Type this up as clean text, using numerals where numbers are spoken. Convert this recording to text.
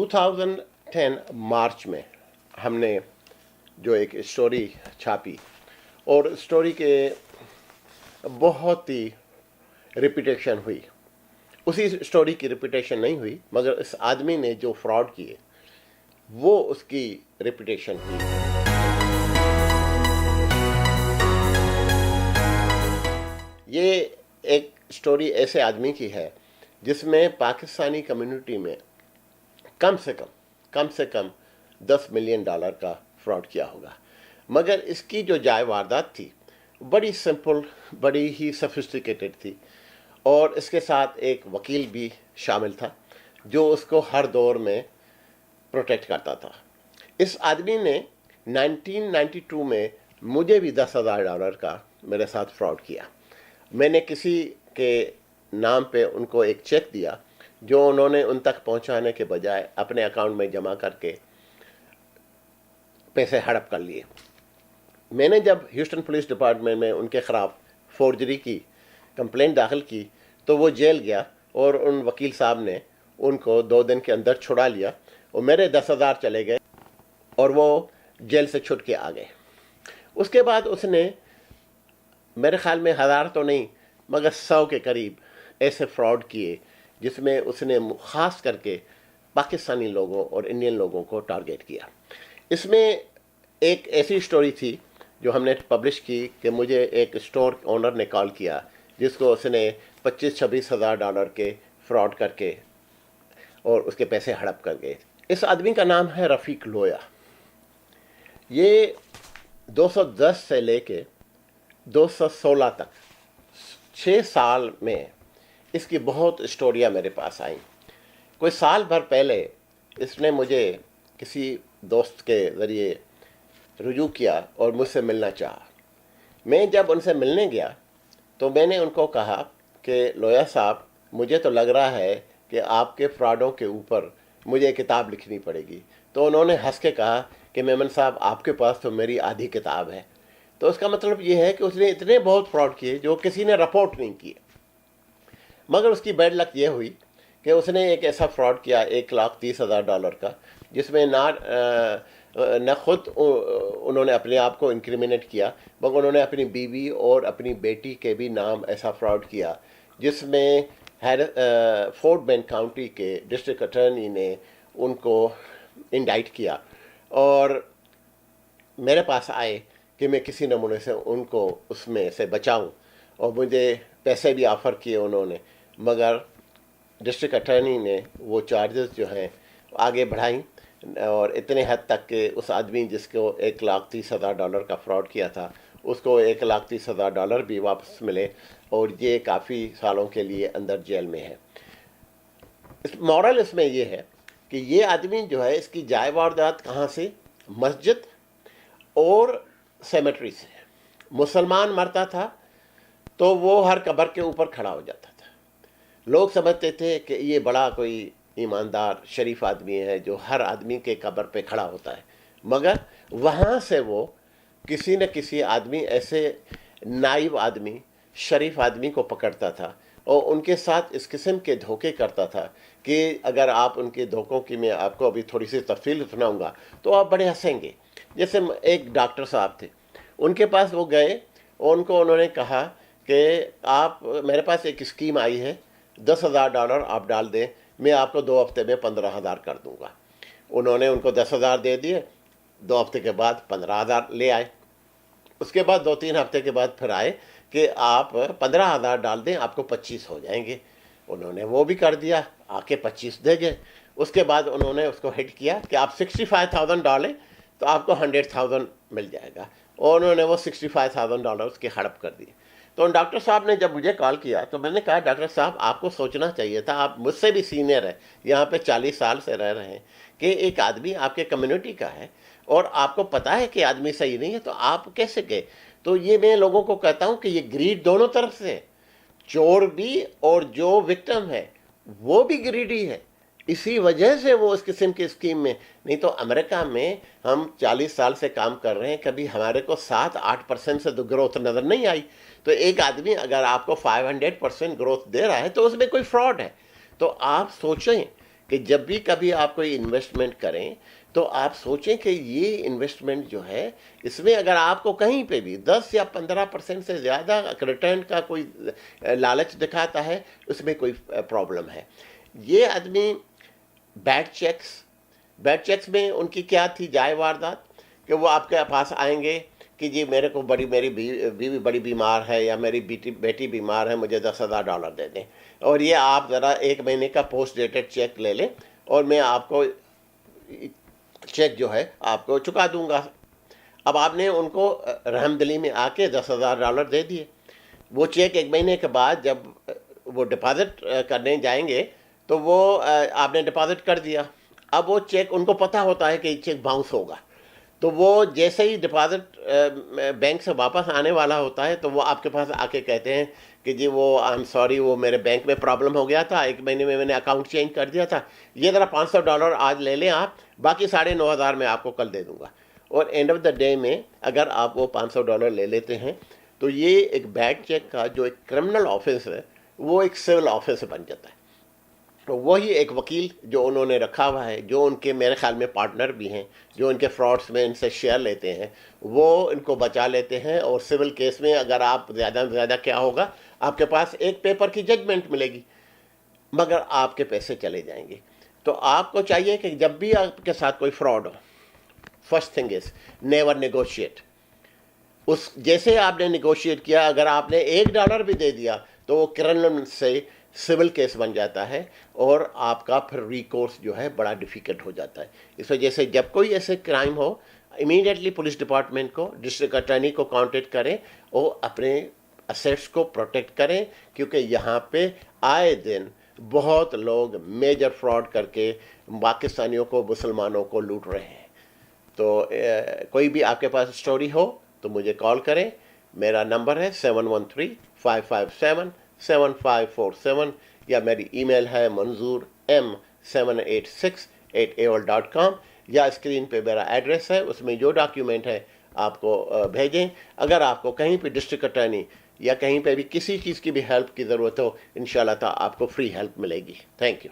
2010 مارچ میں ہم نے جو ایک اسٹوری چھاپی اور اسٹوری کے بہت ہی ریپیٹیشن ہوئی. اسی اسٹوری کی ریپیٹیشن نہیں ہوئی مگر اس آدمی نے جو فراڈ کیے وہ اس کی ریپیٹیشن ہوئی. یہ ایک اسٹوری ایسے آدمی کی ہے جس میں پاکستانی کمیونٹی میں کم سے کم $10 ملین کا فراڈ کیا ہوگا. مگر اس کی جو جائے واردات تھی بڑی سمپل، بڑی ہی سفسٹیکیٹڈ تھی، اور اس کے ساتھ ایک وکیل بھی شامل تھا جو اس کو ہر دور میں پروٹیکٹ کرتا تھا. اس آدمی نے 1992 میں مجھے بھی $10,000 کا میرے ساتھ فراڈ کیا. میں نے کسی کے نام پہ ان کو ایک چیک دیا جو انہوں نے ان تک پہنچانے کے بجائے اپنے اکاؤنٹ میں جمع کر کے پیسے ہڑپ کر لیے. میں نے جب ہیوسٹن پولیس ڈپارٹمنٹ میں ان کے خلاف فورجری کی کمپلینٹ داخل کی تو وہ جیل گیا اور ان وکیل صاحب نے ان کو 2 دن کے اندر چھڑا لیا اور میرے 10,000 چلے گئے اور وہ جیل سے چھٹ کے آ گئے. اس کے بعد اس نے میرے خیال میں 1000 تو نہیں مگر 100 کے قریب ایسے فراڈ کیے جس میں اس نے خاص کر کے پاکستانی لوگوں اور انڈین لوگوں کو ٹارگیٹ کیا. اس میں ایک ایسی اسٹوری تھی جو ہم نے پبلش کی کہ مجھے ایک اسٹور اونر نے کال کیا جس کو اس نے $25,000 کے فراڈ کر کے اور اس کے پیسے ہڑپ کر گئے. اس آدمی کا نام ہے رفیق لویا. یہ 210 سے لے کے 216 تک 6 سال میں اس کی بہت اسٹوریاں میرے پاس آئیں. کوئی سال بھر پہلے اس نے مجھے کسی دوست کے ذریعے رجوع کیا اور مجھ سے ملنا چاہا. میں جب ان سے ملنے گیا تو میں نے ان کو کہا کہ لویا صاحب مجھے تو لگ رہا ہے کہ آپ کے فراڈوں کے اوپر مجھے کتاب لکھنی پڑے گی. تو انہوں نے ہنس کے کہا کہ میمن صاحب آپ کے پاس تو میری آدھی کتاب ہے. تو اس کا مطلب یہ ہے کہ اس نے اتنے بہت فراڈ کیے جو کسی نے رپورٹ نہیں کیے. مگر اس کی بیڈ لک یہ ہوئی کہ اس نے ایک ایسا فراڈ کیا $130,000 کا جس میں نہ خود انہوں نے اپنے آپ کو انکریمنیٹ کیا مگر انہوں نے اپنی بیوی اور اپنی بیٹی کے بھی نام ایسا فراڈ کیا جس میں فورٹ بین کاؤنٹی کے ڈسٹرکٹ اٹارنی نے ان کو انڈائٹ کیا اور میرے پاس آئے کہ میں کسی نمونے سے ان کو اس میں سے بچاؤں. اور مجھے پیسے بھی آفر کیے انہوں نے مگر ڈسٹرکٹ اٹارنی نے وہ چارجز جو ہیں آگے بڑھائیں اور اتنے حد تک کہ اس آدمی جس کو $130,000 کا فراڈ کیا تھا اس کو $130,000 بھی واپس ملے اور یہ کافی سالوں کے لیے اندر جیل میں ہے. مورل اس میں یہ ہے کہ یہ آدمی جو ہے اس کی جائے واردات کہاں سے؟ مسجد اور سیمیٹری سے. مسلمان مرتا تھا تو وہ ہر قبر کے اوپر کھڑا ہو جاتا تھا. لوگ سمجھتے تھے کہ یہ بڑا کوئی ایماندار شریف آدمی ہے جو ہر آدمی کے قبر پہ کھڑا ہوتا ہے. مگر وہاں سے وہ کسی نہ کسی آدمی ایسے نائب آدمی شریف آدمی کو پکڑتا تھا اور ان کے ساتھ اس قسم کے دھوکے کرتا تھا کہ اگر آپ ان کے دھوکوں کی میں آپ کو ابھی تھوڑی سی تفصیل سناؤں گا تو آپ بڑے ہنسیں گے. جیسے ایک ڈاکٹر صاحب تھے، ان کے پاس وہ گئے اور ان کو انہوں نے کہا کہ آپ میرے پاس ایک اسکیم آئی ہے، $10,000 آپ ڈال دیں، میں آپ کو 2 ہفتے میں 15,000 کر دوں گا. انہوں نے ان کو 10,000 دے دیے. 2 ہفتے کے بعد 15,000 لے آئے. اس کے بعد 2-3 ہفتے کے بعد پھر آئے کہ آپ 15,000 ڈال دیں، آپ کو 25 ہو جائیں گے. انہوں نے وہ بھی کر دیا، آ کے 25 دے گئے. اس کے بعد انہوں نے اس کو ہٹ کیا کہ آپ 65,000 ڈالیں تو آپ کو 100,000 مل جائے گا، اور انہوں نے وہ $65,000 کے ہڑپ کر دیے. تو ڈاکٹر صاحب نے جب مجھے کال کیا تو میں نے کہا ڈاکٹر صاحب آپ کو سوچنا چاہیے تھا، آپ مجھ سے بھی سینئر ہیں، یہاں پہ 40 سال سے رہ رہے ہیں، کہ ایک آدمی آپ کے کمیونٹی کا ہے اور آپ کو پتا ہے کہ آدمی صحیح نہیں ہے تو آپ کیسے گئے؟ تو یہ میں لوگوں کو کہتا ہوں کہ یہ گریڈ دونوں طرف سے ہے، چور بھی اور جو وکٹم ہے وہ بھی گریڈی ہے. اسی وجہ سے وہ اس قسم کی اسکیم میں نہیں. تو امریکہ میں ہم 40 سال سے کام کر رہے ہیں، کبھی ہمارے کو 7-8% سے گروتھ نظر نہیں آئی. تو ایک آدمی اگر آپ کو 500% گروتھ دے رہا ہے تو اس میں کوئی فراڈ ہے. تو آپ سوچیں کہ جب بھی کبھی آپ کوئی انویسٹمنٹ کریں تو آپ سوچیں کہ یہ انویسٹمنٹ جو ہے اس میں اگر آپ کو کہیں پہ بھی 10 یا 15% سے زیادہ ریٹرن کا کوئی لالچ دکھاتا ہے اس میں کوئی پرابلم ہے. یہ آدمی بیڈ چیکس میں ان کی کیا تھی جائے واردات کہ وہ آپ کے پاس آئیں گے کہ جی میرے کو میری بیوی بڑی بیمار ہے یا میری بیٹی بیمار ہے, مجھے $10,000 دے دیں, اور یہ آپ ذرا 1 مہینے کا پوسٹ ڈیٹڈ چیک لے لیں اور میں آپ کو چیک جو ہے آپ کو چکا دوں گا. اب آپ نے ان کو رحم دلی میں آ کے $10,000 دے دیے. وہ چیک 1 مہینے کے بعد جب وہ ڈپازٹ کرنے جائیں گے تو وہ آپ نے ڈپازٹ کر دیا. اب وہ چیک ان کو پتہ ہوتا ہے کہ یہ چیک باؤنس ہوگا, تو وہ جیسے ہی ڈپازٹ بینک سے واپس آنے والا ہوتا ہے تو وہ آپ کے پاس آ کے کہتے ہیں کہ جی وہ آئی ایم سوری, وہ میرے بینک میں پرابلم ہو گیا تھا, 1 مہینے میں نے اکاؤنٹ چینج کر دیا تھا, یہ ذرا $500 آج لے لیں آپ, باقی 9,500 میں آپ کو کل دے دوں گا. اور اینڈ آف دا ڈے میں اگر آپ وہ $500 لے لیتے ہیں تو یہ ایک بیڈ چیک کا جو ایک کرمنل آفنس ہے وہ ایک سول آفنس بن جاتا ہے. وہی ایک وکیل جو انہوں نے رکھا ہوا ہے, جو ان کے میرے خیال میں پارٹنر بھی ہیں, جو ان کے فراڈس میں ان سے شیئر لیتے ہیں, وہ ان کو بچا لیتے ہیں. اور سول کیس میں اگر آپ زیادہ سے زیادہ کیا ہوگا, آپ کے پاس ایک پیپر کی ججمنٹ ملے گی مگر آپ کے پیسے چلے جائیں گے. تو آپ کو چاہیے کہ جب بھی آپ کے ساتھ کوئی fraud who, first thing is never negotiate. اس جیسے آپ نے نیگوشیٹ کیا, اگر آپ نے $1 بھی دے دیا تو وہ کرمنل سے سول کیس بن جاتا ہے اور آپ کا پھر ریکورس جو ہے بڑا ڈیفیکلٹ ہو جاتا ہے. اس وجہ سے جب کوئی ایسے کرائم ہو امیڈیٹلی پولیس ڈپارٹمنٹ کو, ڈسٹرکٹ اٹارنی کو کانٹیکٹ کریں اور اپنے اسیٹس کو پروٹیکٹ کریں, کیونکہ یہاں پہ آئے دن بہت لوگ میجر فراڈ کر کے پاکستانیوں کو, مسلمانوں کو لوٹ رہے ہیں. تو کوئی بھی آپ کے پاس اسٹوری ہو تو مجھے کال کریں. میرا نمبر ہے 713-557-7547 یا میری ای میل ہے manzoorm786@aol.com, یا اسکرین پہ میرا ایڈریس ہے, اس میں جو ڈاکیومنٹ ہے آپ کو بھیجیں. اگر آپ کو کہیں پہ ڈسٹرکٹ اٹارنی یا کہیں پہ بھی کسی چیز کی بھی ہیلپ کی ضرورت ہو, انشاءاللہ تعالیٰ آپ کو فری ہیلپ ملے گی. Thank you.